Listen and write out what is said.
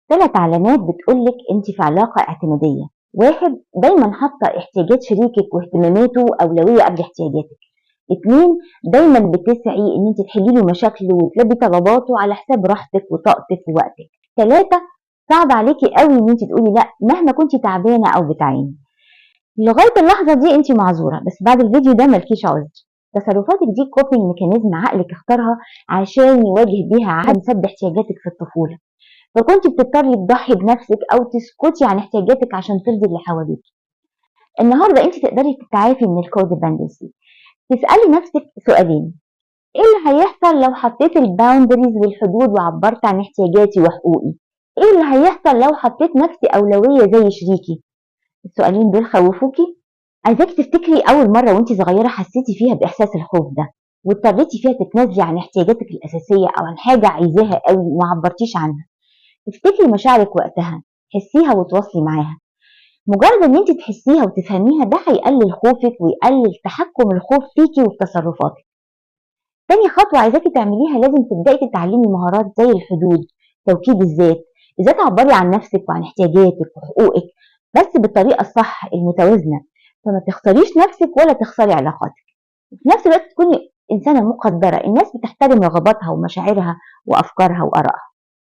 3 علامات بتقولك انت في علاقة اعتمادية. 1 دايما حاطة احتياجات شريكك واهتماماته أولوية قبل احتياجاتك. 2 دايما بتسعي ان انت تحلي له مشاكله وتلبي طلباته على حساب راحتك وطاقتك ووقتك. 3 صعب عليكي قوي ان انت تقولي لا مهما كنت تعبانة او بتعاني. لغاية اللحظة دي انت معذورة، بس بعد الفيديو ده ملكيش عذر. تصرفاتك دي كوبينج ميكانيزم عقلك اختارها عشان يواجه بيها عدم سد احتياجاتك في الطفولة، فكنت بتضطري تضحي بنفسك او تسكتي عن احتياجاتك عشان ترضي اللي حواليك. النهارده انت تقدري تتعافي من الكوديبندنسي. تسالي نفسك سؤالين: ايه اللي هيحصل لو حطيت الباوندريز والحدود وعبرت عن احتياجاتي وحقوقي؟ ايه اللي هيحصل لو حطيت نفسي اولويه زي شريكي؟ السؤالين دول خوفوكي؟ عايزاك تفتكري اول مره وانت صغيره حسيتي فيها باحساس الخوف ده واضطريتي فيها تتنازلي عن احتياجاتك الاساسيه او عن حاجه عايزاها قوي وما عبرتيش عنها. افتكري مشاعرك وقتها، حسيها وتواصلي معاها. مجرد ان انت تحسيها وتفهميها ده هيقلل خوفك ويقلل تحكم الخوف فيكي وفي تصرفاتك. تاني خطوة عايزاكي تعمليها، لازم تبدأي تتعلمي مهارات زي الحدود، توكيد الذات، ازاي تعبري عن نفسك وعن احتياجاتك وحقوقك بس بالطريقة الصح المتوازنة، فما تخسريش نفسك ولا تخسري علاقاتك. وفي نفس الوقت تكوني إنسانة مقدرة، الناس بتحترم رغباتها ومشاعرها وأفكارها وآرائها.